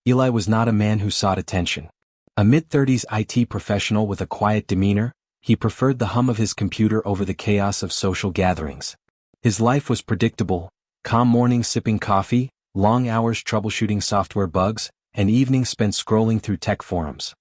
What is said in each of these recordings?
Eli was not a man who sought attention. A mid-30s IT professional with a quiet demeanor, he preferred the hum of his computer over the chaos of social gatherings. His life was predictable: calm mornings sipping coffee, long hours troubleshooting software bugs, and evenings spent scrolling through tech forums.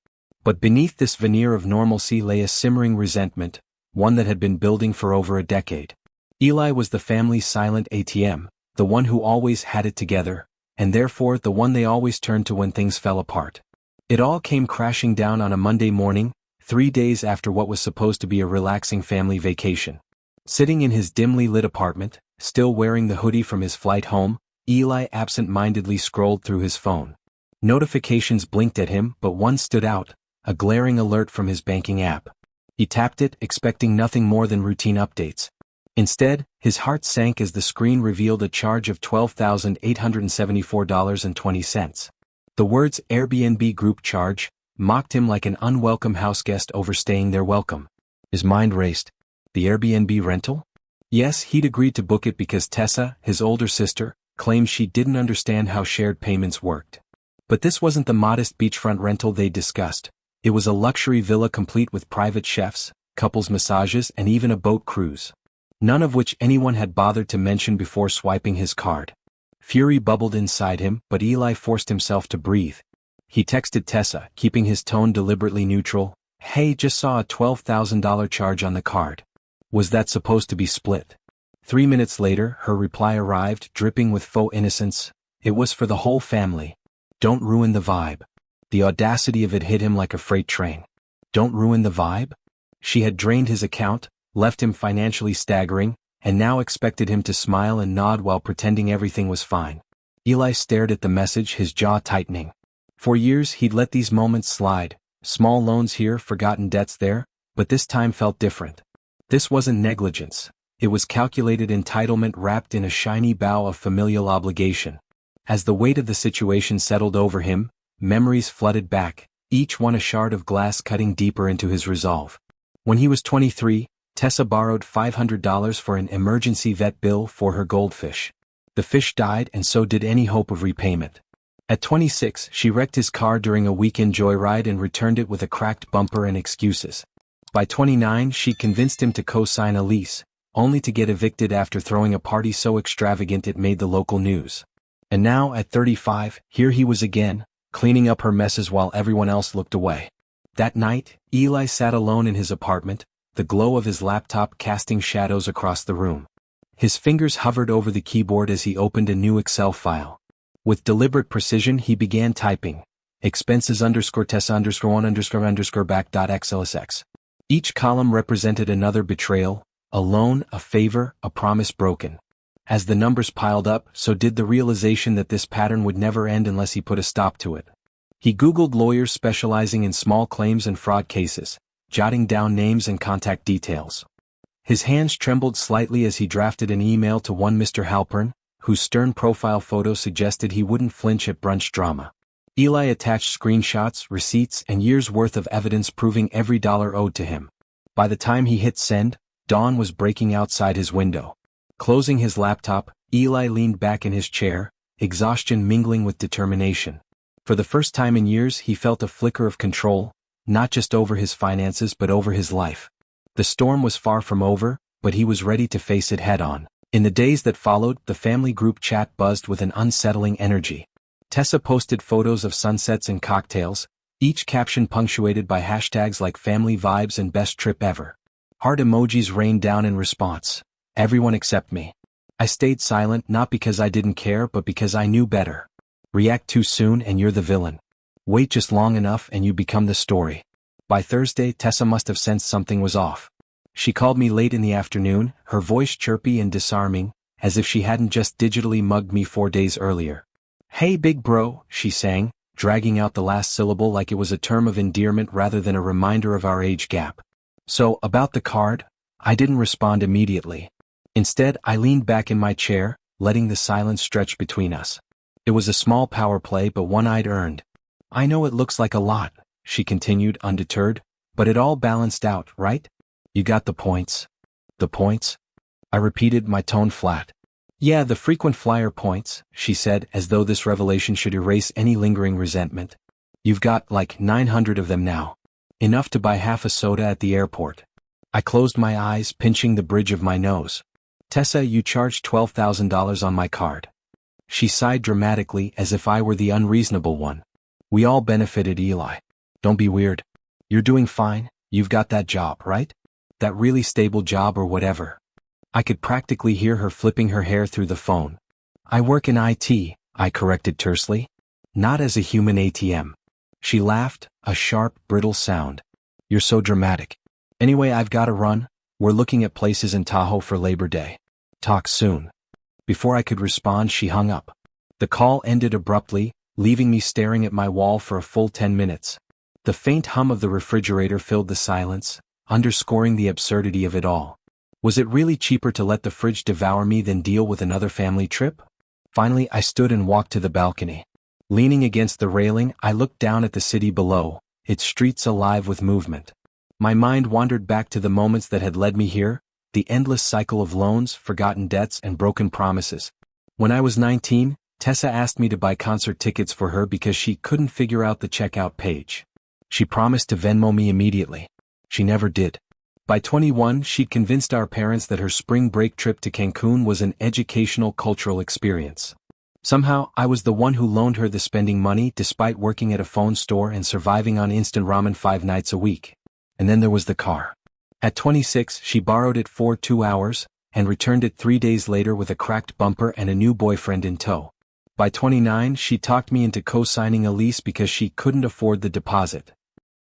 But beneath this veneer of normalcy lay a simmering resentment, one that had been building for over a decade. Eli was the family's silent ATM, the one who always had it together, and therefore the one they always turned to when things fell apart. It all came crashing down on a Monday morning, 3 days after what was supposed to be a relaxing family vacation. Sitting in his dimly lit apartment, still wearing the hoodie from his flight home, Eli absent-mindedly scrolled through his phone. Notifications blinked at him, but one stood out, a glaring alert from his banking app. He tapped it, expecting nothing more than routine updates. Instead, his heart sank as the screen revealed a charge of $12,874.20. The words Airbnb group charge mocked him like an unwelcome houseguest overstaying their welcome. His mind raced. The Airbnb rental? Yes, he'd agreed to book it because Tessa, his older sister, claimed she didn't understand how shared payments worked. But this wasn't the modest beachfront rental they discussed. It was a luxury villa complete with private chefs, couples massages, and even a boat cruise. None of which anyone had bothered to mention before swiping his card. Fury bubbled inside him, but Eli forced himself to breathe. He texted Tessa, keeping his tone deliberately neutral. "Hey, just saw a $12,000 charge on the card. Was that supposed to be split?" 3 minutes later, her reply arrived, dripping with faux innocence. "It was for the whole family. Don't ruin the vibe." The audacity of it hit him like a freight train. Don't ruin the vibe? She had drained his account, left him financially staggering, and now expected him to smile and nod while pretending everything was fine. Eli stared at the message, his jaw tightening. For years he'd let these moments slide, small loans here, forgotten debts there, but this time felt different. This wasn't negligence. It was calculated entitlement wrapped in a shiny bow of familial obligation. As the weight of the situation settled over him, memories flooded back, each one a shard of glass cutting deeper into his resolve. When he was 23, Tessa borrowed $500 for an emergency vet bill for her goldfish. The fish died, and so did any hope of repayment. At 26, she wrecked his car during a weekend joyride and returned it with a cracked bumper and excuses. By 29, she convinced him to co-sign a lease, only to get evicted after throwing a party so extravagant it made the local news. And now, at 35, here he was again, cleaning up her messes while everyone else looked away. That night, Eli sat alone in his apartment, the glow of his laptop casting shadows across the room. His fingers hovered over the keyboard as he opened a new Excel file. With deliberate precision he began typing, expenses _Tessa_1_back.xlsx. Each column represented another betrayal, a loan, a favor, a promise broken. As the numbers piled up, so did the realization that this pattern would never end unless he put a stop to it. He Googled lawyers specializing in small claims and fraud cases, jotting down names and contact details. His hands trembled slightly as he drafted an email to one Mr. Halpern, whose stern profile photo suggested he wouldn't flinch at brunch drama. Eli attached screenshots, receipts, and years' worth of evidence proving every dollar owed to him. By the time he hit send, dawn was breaking outside his window. Closing his laptop, Eli leaned back in his chair, exhaustion mingling with determination. For the first time in years he felt a flicker of control, not just over his finances but over his life. The storm was far from over, but he was ready to face it head-on. In the days that followed, the family group chat buzzed with an unsettling energy. Tessa posted photos of sunsets and cocktails, each caption punctuated by hashtags like family vibes and best trip ever. Heart emojis rained down in response. Everyone except me. I stayed silent not because I didn't care but because I knew better. React too soon and you're the villain. Wait just long enough and you become the story. By Thursday, Tessa must have sensed something was off. She called me late in the afternoon, her voice chirpy and disarming, as if she hadn't just digitally mugged me 4 days earlier. "Hey big bro," she sang, dragging out the last syllable like it was a term of endearment rather than a reminder of our age gap. "So, about the card?" I didn't respond immediately. Instead, I leaned back in my chair, letting the silence stretch between us. It was a small power play but one I'd earned. "I know it looks like a lot," she continued undeterred, "but it all balanced out, right? You got the points." "The points?" I repeated, my tone flat. Yeah, the frequent flyer points, she said, as though this revelation should erase any lingering resentment. You've got like 900 of them now. Enough to buy half a soda at the airport. I closed my eyes, pinching the bridge of my nose. Tessa, you charged $12,000 on my card. She sighed dramatically as if I were the unreasonable one. We all benefited, Eli. Don't be weird. You're doing fine, you've got that job, right? That really stable job or whatever. I could practically hear her flipping her hair through the phone. I work in IT, I corrected tersely. Not as a human ATM. She laughed, a sharp, brittle sound. You're so dramatic. Anyway, I've gotta run. We're looking at places in Tahoe for Labor Day. Talk soon. Before I could respond, she hung up. The call ended abruptly, leaving me staring at my wall for a full 10 minutes. The faint hum of the refrigerator filled the silence, underscoring the absurdity of it all. Was it really cheaper to let the fridge devour me than deal with another family trip? Finally, I stood and walked to the balcony. Leaning against the railing, I looked down at the city below, its streets alive with movement. My mind wandered back to the moments that had led me here, the endless cycle of loans, forgotten debts, and broken promises. When I was 19, Tessa asked me to buy concert tickets for her because she couldn't figure out the checkout page. She promised to Venmo me immediately. She never did. By 21, she'd convinced our parents that her spring break trip to Cancun was an educational cultural experience. Somehow, I was the one who loaned her the spending money despite working at a phone store and surviving on instant ramen 5 nights a week. And then there was the car. At 26, she borrowed it for 2 hours, and returned it 3 days later with a cracked bumper and a new boyfriend in tow. By 29, she talked me into co-signing a lease because she couldn't afford the deposit.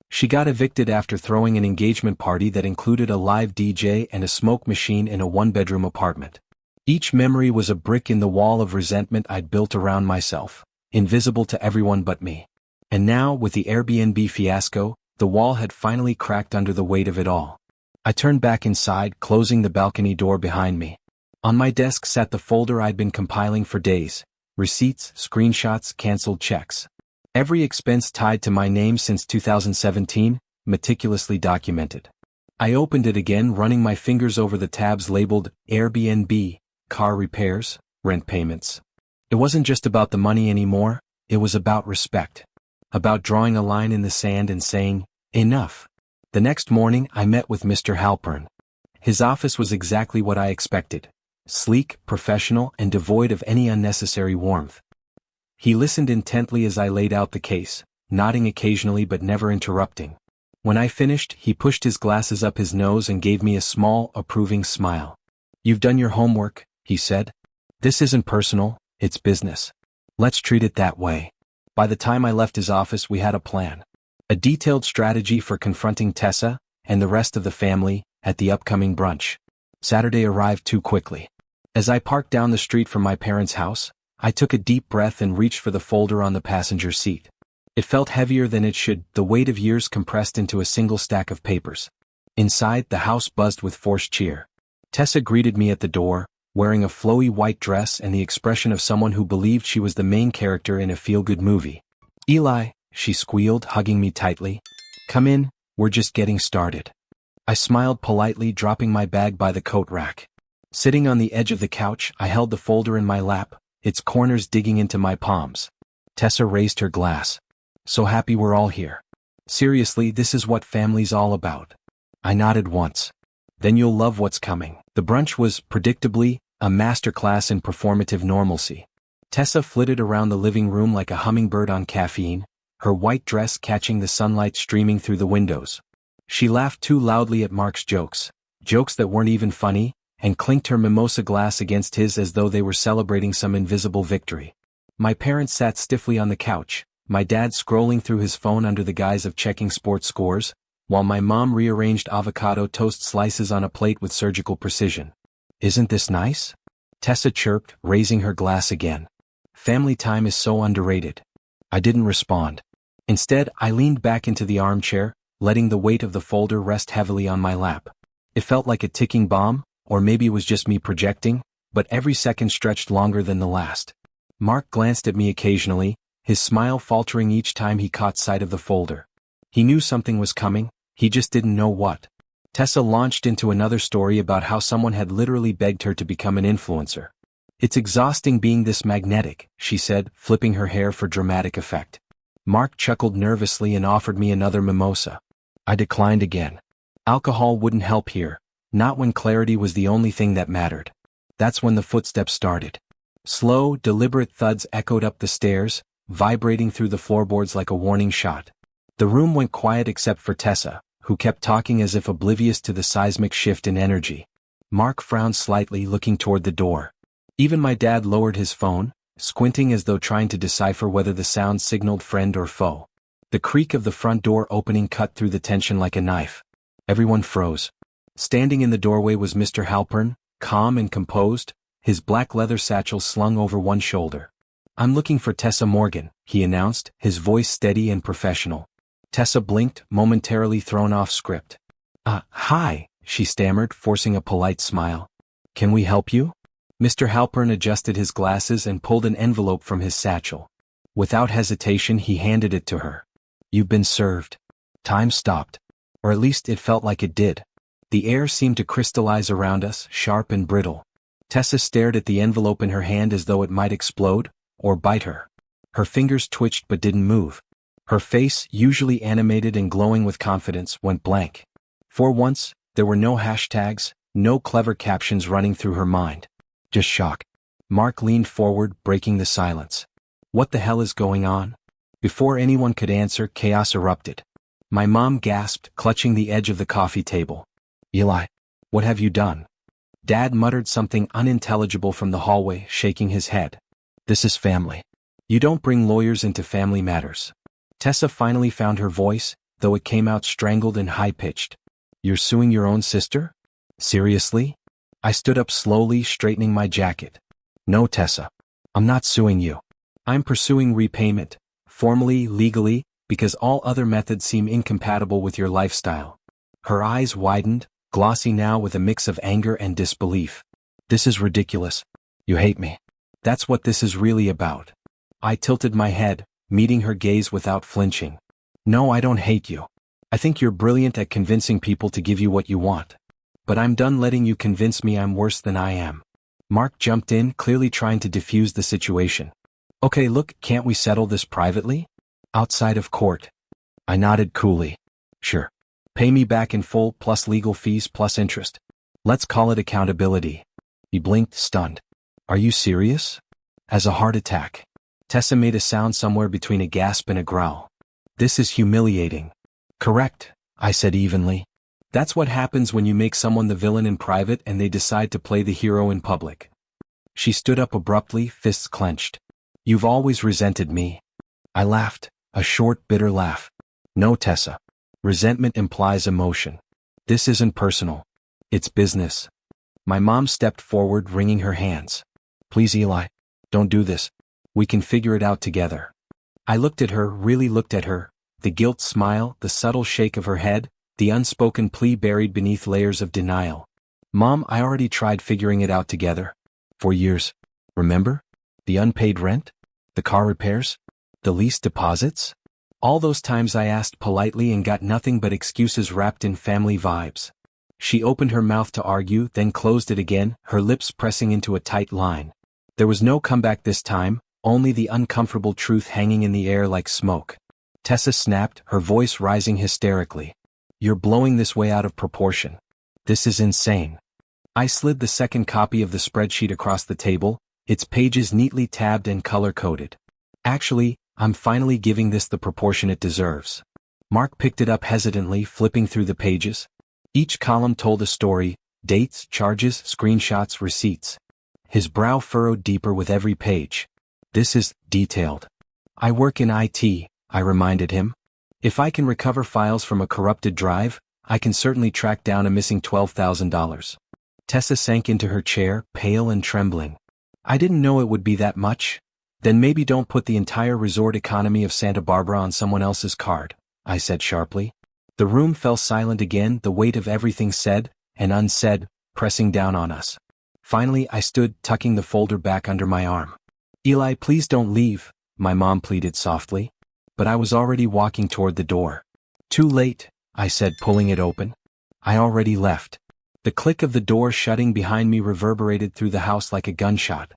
She got evicted after throwing an engagement party that included a live DJ and a smoke machine in a 1-bedroom apartment. Each memory was a brick in the wall of resentment I'd built around myself, invisible to everyone but me. And now, with the Airbnb fiasco, the wall had finally cracked under the weight of it all. I turned back inside, closing the balcony door behind me. On my desk sat the folder I'd been compiling for days: receipts, screenshots, canceled checks. Every expense tied to my name since 2017, meticulously documented. I opened it again, running my fingers over the tabs labeled Airbnb, car repairs, rent payments. It wasn't just about the money anymore, it was about respect. About drawing a line in the sand and saying, enough. The next morning, I met with Mr. Halpern. His office was exactly what I expected. Sleek, professional, and devoid of any unnecessary warmth. He listened intently as I laid out the case, nodding occasionally but never interrupting. When I finished, he pushed his glasses up his nose and gave me a small, approving smile. You've done your homework, he said. This isn't personal, it's business. Let's treat it that way. By the time I left his office, we had a plan. A detailed strategy for confronting Tessa and the rest of the family at the upcoming brunch. Saturday arrived too quickly. As I parked down the street from my parents' house, I took a deep breath and reached for the folder on the passenger seat. It felt heavier than it should, the weight of years compressed into a single stack of papers. Inside, the house buzzed with forced cheer. Tessa greeted me at the door, wearing a flowy white dress and the expression of someone who believed she was the main character in a feel-good movie. Eli, she squealed, hugging me tightly. Come in, we're just getting started. I smiled politely, dropping my bag by the coat rack. Sitting on the edge of the couch, I held the folder in my lap, its corners digging into my palms. Tessa raised her glass. So happy we're all here. Seriously, this is what family's all about. I nodded once. Then you'll love what's coming. The brunch was, predictably, a masterclass in performative normalcy. Tessa flitted around the living room like a hummingbird on caffeine, her white dress catching the sunlight streaming through the windows. She laughed too loudly at Mark's jokes that weren't even funny, and clinked her mimosa glass against his as though they were celebrating some invisible victory. My parents sat stiffly on the couch, my dad scrolling through his phone under the guise of checking sports scores, while my mom rearranged avocado toast slices on a plate with surgical precision. Isn't this nice? Tessa chirped, raising her glass again. Family time is so underrated. I didn't respond. Instead, I leaned back into the armchair, letting the weight of the folder rest heavily on my lap. It felt like a ticking bomb, or maybe it was just me projecting, but every second stretched longer than the last. Mark glanced at me occasionally, his smile faltering each time he caught sight of the folder. He knew something was coming, he just didn't know what. Tessa launched into another story about how someone had literally begged her to become an influencer. It's exhausting being this magnetic, she said, flipping her hair for dramatic effect. Mark chuckled nervously and offered me another mimosa. I declined again. Alcohol wouldn't help here, not when clarity was the only thing that mattered. That's when the footsteps started. Slow, deliberate thuds echoed up the stairs, vibrating through the floorboards like a warning shot. The room went quiet except for Tessa, who kept talking as if oblivious to the seismic shift in energy. Mark frowned slightly, looking toward the door. Even my dad lowered his phone, squinting as though trying to decipher whether the sound signaled friend or foe. The creak of the front door opening cut through the tension like a knife. Everyone froze. Standing in the doorway was Mr. Halpern, calm and composed, his black leather satchel slung over one shoulder. "I'm looking for Tessa Morgan," he announced, his voice steady and professional. Tessa blinked, momentarily thrown off script. Hi," she stammered, forcing a polite smile. "Can we help you?" Mr. Halpern adjusted his glasses and pulled an envelope from his satchel. Without hesitation he handed it to her. "You've been served." Time stopped. Or at least it felt like it did. The air seemed to crystallize around us, sharp and brittle. Tessa stared at the envelope in her hand as though it might explode, or bite her. Her fingers twitched but didn't move. Her face, usually animated and glowing with confidence, went blank. For once, there were no hashtags, no clever captions running through her mind. Just shock. Mark leaned forward, breaking the silence. "What the hell is going on?" Before anyone could answer, chaos erupted. My mom gasped, clutching the edge of the coffee table. "Eli, what have you done?" Dad muttered something unintelligible from the hallway, shaking his head. "This is family. You don't bring lawyers into family matters." Tessa finally found her voice, though it came out strangled and high-pitched. "You're suing your own sister? Seriously?" I stood up slowly, straightening my jacket. "No, Tessa. I'm not suing you. I'm pursuing repayment, formally, legally, because all other methods seem incompatible with your lifestyle." Her eyes widened, glossy now with a mix of anger and disbelief. "This is ridiculous. You hate me. That's what this is really about." I tilted my head, meeting her gaze without flinching. "No, I don't hate you. I think you're brilliant at convincing people to give you what you want. But I'm done letting you convince me I'm worse than I am." Mark jumped in, clearly trying to defuse the situation. "Okay, look, can't we settle this privately? Outside of court?" I nodded coolly. "Sure. Pay me back in full, plus legal fees, plus interest. Let's call it accountability." He blinked, stunned. "Are you serious?" "As a heart attack." Tessa made a sound somewhere between a gasp and a growl. "This is humiliating." "Correct," I said evenly. "That's what happens when you make someone the villain in private and they decide to play the hero in public." She stood up abruptly, fists clenched. "You've always resented me." I laughed, a short, bitter laugh. "No, Tessa. Resentment implies emotion. This isn't personal. It's business." My mom stepped forward, wringing her hands. "Please, Eli, don't do this. We can figure it out together." I looked at her, really looked at her, the guilt smile, the subtle shake of her head, the unspoken plea buried beneath layers of denial. "Mom, I already tried figuring it out together. For years. Remember? The unpaid rent? The car repairs? The lease deposits? All those times I asked politely and got nothing but excuses wrapped in family vibes." She opened her mouth to argue, then closed it again, her lips pressing into a tight line. There was no comeback this time, only the uncomfortable truth hanging in the air like smoke. Tessa snapped, her voice rising hysterically. "You're blowing this way out of proportion. This is insane." I slid the second copy of the spreadsheet across the table, its pages neatly tabbed and color-coded. "Actually, I'm finally giving this the proportion it deserves." Mark picked it up hesitantly, flipping through the pages. Each column told a story, dates, charges, screenshots, receipts. His brow furrowed deeper with every page. "This is detailed." "I work in IT," I reminded him. "If I can recover files from a corrupted drive, I can certainly track down a missing $12,000. Tessa sank into her chair, pale and trembling. "I didn't know it would be that much." "Then maybe don't put the entire resort economy of Santa Barbara on someone else's card," I said sharply. The room fell silent again, the weight of everything said and unsaid pressing down on us. Finally I stood, tucking the folder back under my arm. "Eli, please don't leave," my mom pleaded softly. But I was already walking toward the door. "Too late," I said, pulling it open. I already left. The click of the door shutting behind me reverberated through the house like a gunshot.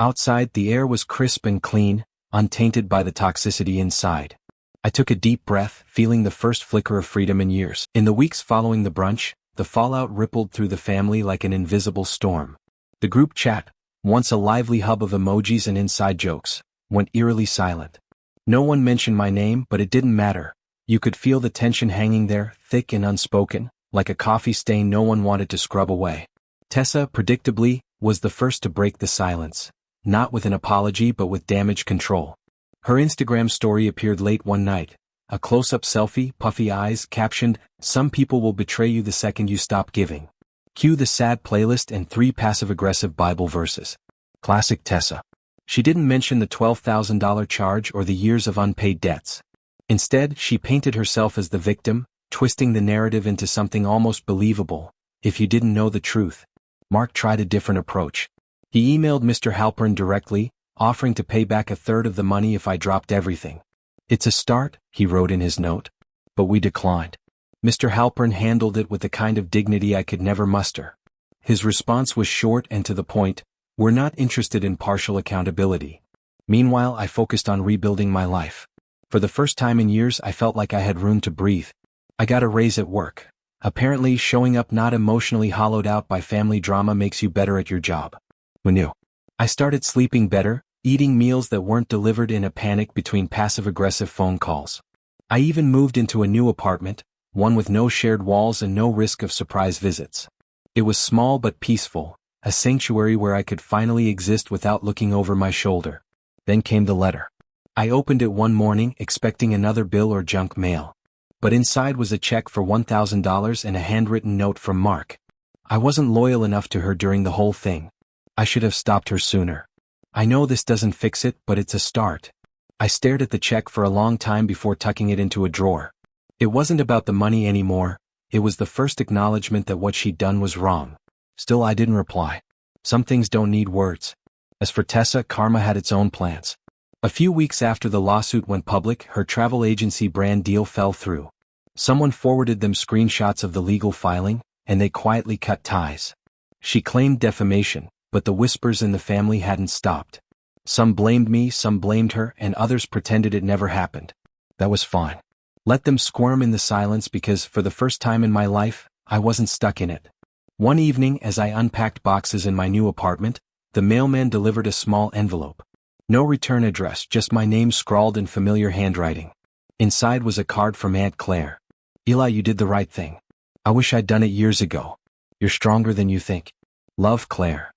Outside, the air was crisp and clean, untainted by the toxicity inside. I took a deep breath, feeling the first flicker of freedom in years. In the weeks following the brunch, the fallout rippled through the family like an invisible storm. The group chat, once a lively hub of emojis and inside jokes, went eerily silent. No one mentioned my name, but it didn't matter. You could feel the tension hanging there, thick and unspoken, like a coffee stain no one wanted to scrub away. Tessa, predictably, was the first to break the silence, not with an apology but with damage control. Her Instagram story appeared late one night, a close-up selfie, puffy eyes, captioned, "Some people will betray you the second you stop giving." Cue the sad playlist and 3 passive-aggressive Bible verses. Classic Tessa. She didn't mention the $12,000 charge or the years of unpaid debts. Instead, she painted herself as the victim, twisting the narrative into something almost believable. If you didn't know the truth. Mark tried a different approach. He emailed Mr. Halpern directly, offering to pay back a third of the money if I dropped everything. "It's a start," he wrote in his note. But we declined. Mr. Halpern handled it with the kind of dignity I could never muster. His response was short and to the point, "We're not interested in partial accountability." Meanwhile, I focused on rebuilding my life. For the first time in years, I felt like I had room to breathe. I got a raise at work. Apparently, showing up not emotionally hollowed out by family drama makes you better at your job. Who knew? I started sleeping better, eating meals that weren't delivered in a panic between passive-aggressive phone calls. I even moved into a new apartment, one with no shared walls and no risk of surprise visits. It was small but peaceful, a sanctuary where I could finally exist without looking over my shoulder. Then came the letter. I opened it one morning expecting another bill or junk mail. But inside was a check for $1,000 and a handwritten note from Mark. I wasn't loyal enough to her during the whole thing. I should have stopped her sooner. I know this doesn't fix it, but it's a start. I stared at the check for a long time before tucking it into a drawer. It wasn't about the money anymore, it was the first acknowledgement that what she'd done was wrong. Still, I didn't reply. Some things don't need words. As for Tessa, karma had its own plans. A few weeks after the lawsuit went public, her travel agency brand deal fell through. Someone forwarded them screenshots of the legal filing, and they quietly cut ties. She claimed defamation, but the whispers in the family hadn't stopped. Some blamed me, some blamed her, and others pretended it never happened. That was fine. Let them squirm in the silence because, for the first time in my life, I wasn't stuck in it. One evening, as I unpacked boxes in my new apartment, the mailman delivered a small envelope. No return address, just my name scrawled in familiar handwriting. Inside was a card from Aunt Claire. "Eli, you did the right thing. I wish I'd done it years ago. You're stronger than you think. Love, Claire."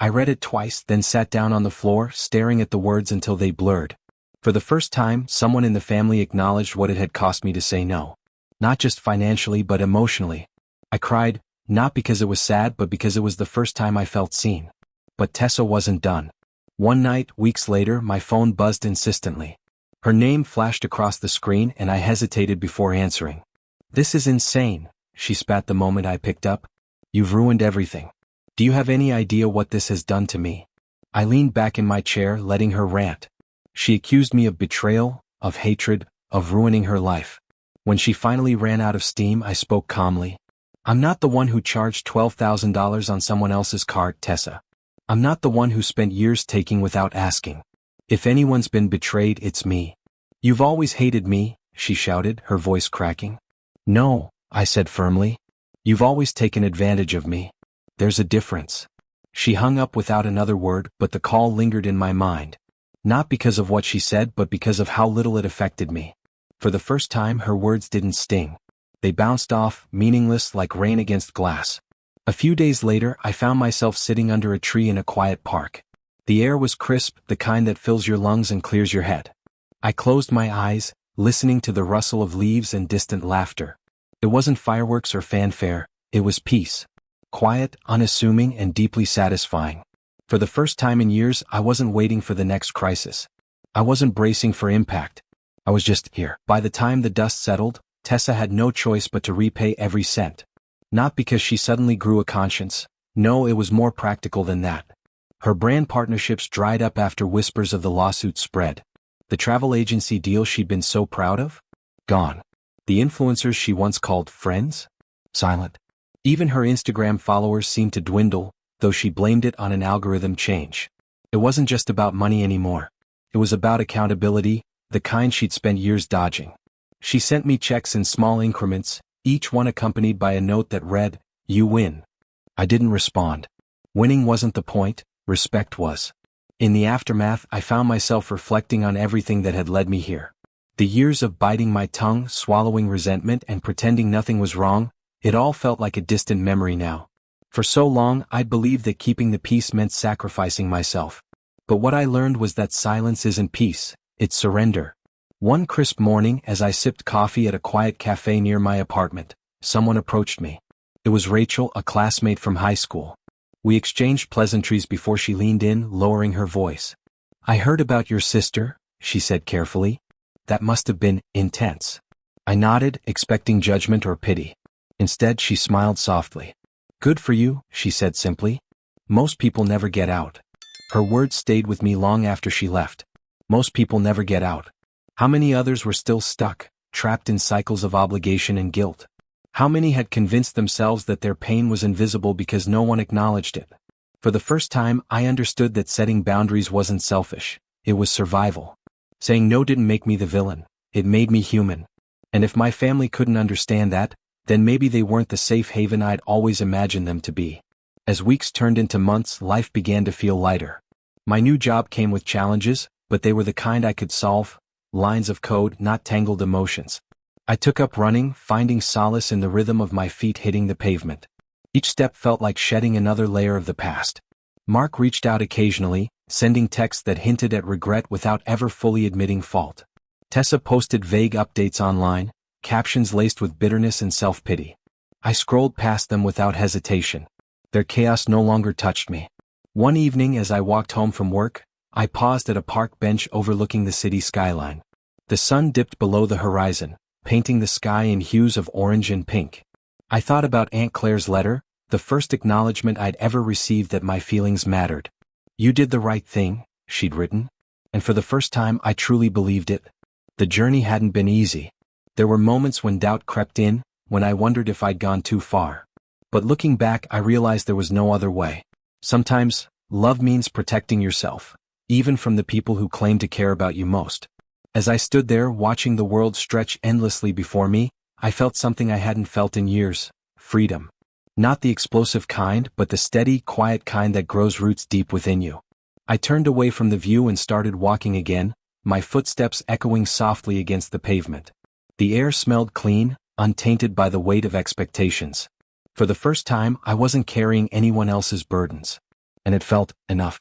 I read it twice, then sat down on the floor, staring at the words until they blurred. For the first time, someone in the family acknowledged what it had cost me to say no. Not just financially but emotionally. I cried, not because it was sad but because it was the first time I felt seen. But Tessa wasn't done. One night, weeks later, my phone buzzed insistently. Her name flashed across the screen and I hesitated before answering. "This is insane," she spat the moment I picked up. "You've ruined everything. Do you have any idea what this has done to me?" I leaned back in my chair, letting her rant. She accused me of betrayal, of hatred, of ruining her life. When she finally ran out of steam, I spoke calmly. "I'm not the one who charged $12,000 on someone else's card, Tessa. I'm not the one who spent years taking without asking. If anyone's been betrayed, it's me." "You've always hated me," she shouted, her voice cracking. "No," I said firmly. "You've always taken advantage of me. There's a difference." She hung up without another word, but the call lingered in my mind. Not because of what she said, but because of how little it affected me. For the first time, her words didn't sting. They bounced off, meaningless like rain against glass. A few days later, I found myself sitting under a tree in a quiet park. The air was crisp, the kind that fills your lungs and clears your head. I closed my eyes, listening to the rustle of leaves and distant laughter. It wasn't fireworks or fanfare, it was peace. Quiet, unassuming, and deeply satisfying. For the first time in years, I wasn't waiting for the next crisis. I wasn't bracing for impact. I was just here. By the time the dust settled, Tessa had no choice but to repay every cent. Not because she suddenly grew a conscience. No, it was more practical than that. Her brand partnerships dried up after whispers of the lawsuit spread. The travel agency deal she'd been so proud of? Gone. The influencers she once called friends? Silent. Even her Instagram followers seemed to dwindle, though she blamed it on an algorithm change. It wasn't just about money anymore. It was about accountability, the kind she'd spent years dodging. She sent me checks in small increments, each one accompanied by a note that read, "You win." I didn't respond. Winning wasn't the point, respect was. In the aftermath, I found myself reflecting on everything that had led me here. The years of biting my tongue, swallowing resentment, and pretending nothing was wrong, it all felt like a distant memory now. For so long, I'd believed that keeping the peace meant sacrificing myself. But what I learned was that silence isn't peace, it's surrender. One crisp morning, as I sipped coffee at a quiet cafe near my apartment, someone approached me. It was Rachel, a classmate from high school. We exchanged pleasantries before she leaned in, lowering her voice. "I heard about your sister," she said carefully. "That must have been intense." I nodded, expecting judgment or pity. Instead, she smiled softly. "Good for you," she said simply. "Most people never get out." Her words stayed with me long after she left. Most people never get out. How many others were still stuck, trapped in cycles of obligation and guilt? How many had convinced themselves that their pain was invisible because no one acknowledged it? For the first time, I understood that setting boundaries wasn't selfish. It was survival. Saying no didn't make me the villain. It made me human. And if my family couldn't understand that, then maybe they weren't the safe haven I'd always imagined them to be. As weeks turned into months, life began to feel lighter. My new job came with challenges, but they were the kind I could solve. Lines of code, not tangled emotions. I took up running, finding solace in the rhythm of my feet hitting the pavement. Each step felt like shedding another layer of the past. Mark reached out occasionally, sending texts that hinted at regret without ever fully admitting fault. Tessa posted vague updates online, captions laced with bitterness and self-pity. I scrolled past them without hesitation. Their chaos no longer touched me. One evening as I walked home from work, I paused at a park bench overlooking the city skyline. The sun dipped below the horizon, painting the sky in hues of orange and pink. I thought about Aunt Claire's letter, the first acknowledgement I'd ever received that my feelings mattered. "You did the right thing," she'd written. And for the first time I truly believed it. The journey hadn't been easy. There were moments when doubt crept in, when I wondered if I'd gone too far. But looking back, I realized there was no other way. Sometimes, love means protecting yourself, even from the people who claim to care about you most. As I stood there watching the world stretch endlessly before me, I felt something I hadn't felt in years: freedom. Not the explosive kind, but the steady, quiet kind that grows roots deep within you. I turned away from the view and started walking again, my footsteps echoing softly against the pavement. The air smelled clean, untainted by the weight of expectations. For the first time, I wasn't carrying anyone else's burdens. And it felt enough.